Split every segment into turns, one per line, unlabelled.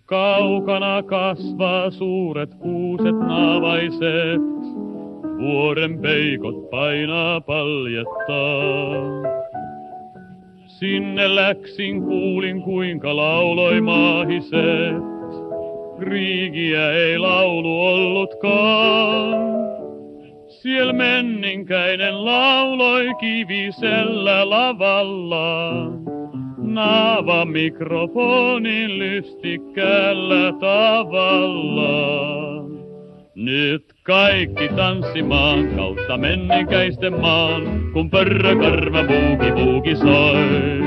Kaukana kasvaa suuret kuuset naavaiset, vuoren peikot painaa paljettaan. Sinne läksin kuulin kuinka lauloi maahiset, kriigiä ei laulu ollutkaan. Siel menninkäinen lauloi kivisellä lavallaan, naava mikrofonin lystikkäällä tavallaan. Nyt kaikki tanssimaan kautta menninkäisten maan, kun pörrökarva buugi soi.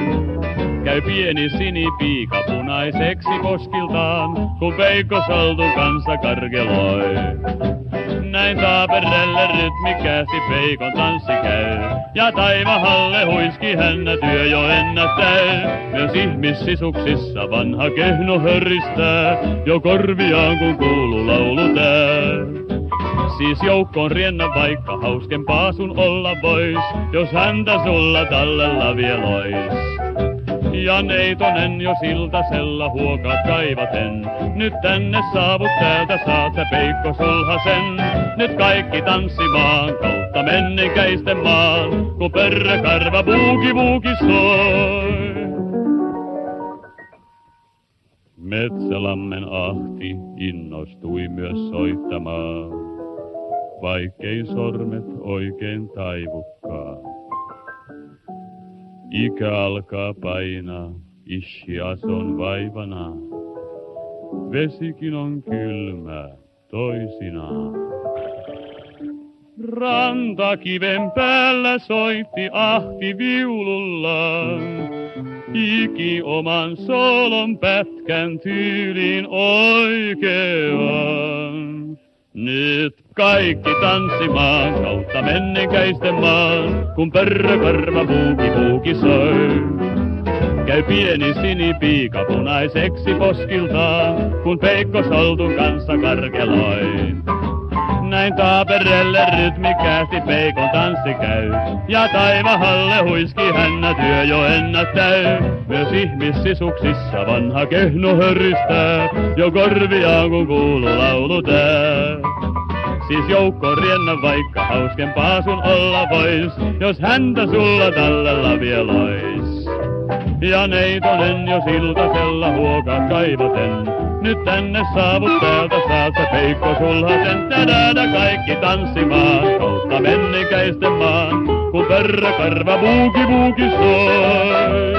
Käy pieni sinipiika punaiseksi koskiltaan, kun Veikko Saltun kanssa karkeloi. Näin taaperelle rytmikkäästi Veikon tanssi käy, ja taivahalle huiski hännä työ jo ennättäy. Myös ihmissisuksissa vanha kehno hörristää, jo korviaan kun kuuluu laulu tää. Siis joukkoon riennä vaikka hauskempaa sun olla vois, jos häntä sulla tallella vielä ois. Ja neitonen jo siltasella huokaat kaivaten, nyt tänne saavut täältä saat sä Peikko Sulhasen. Nyt kaikki tanssimaan kautta menninkäisten maan, kun pörrökarva buugi soi. Metsälammen ahti innostui myös soittamaan, vaikkei sormet oikein taivukkaan. Ikä alkaa painaa, ishias on vaivana, vesikin on kylmää toisinaan. Rantakiven päällä soitti ahti viulullaan, iki oman solon pätkän tyyliin oikeaan. Nyt kaikki tanssimaan kautta menninkäisten maan, kun pörrökarva buugi soi. Käy pieni sinipiika punaiseksi koskiltaan, kun Veikko Saltun kanssa karkeloi. Näin taaperelle rytmikkäästi Veikon tanssi käy, ja taivahalle huiski hännä työ jo ennättäy. Myös ihmissisuksissa vanha kehno hörristää, jo korviaan kun kuuluu laulu tää. Siis joukkoon riennä vaikka hauskempaa sun olla vois, jos häntä sulla tallella vielä ois. Ja neitonen jo siltasella huokaat kaivaten, nyt tänne saavut täältä saat sä Peikko Sulhasen. Tadada kaikki tanssimaan kautta menninkäisten maan, kun pörrökarva buugi soi.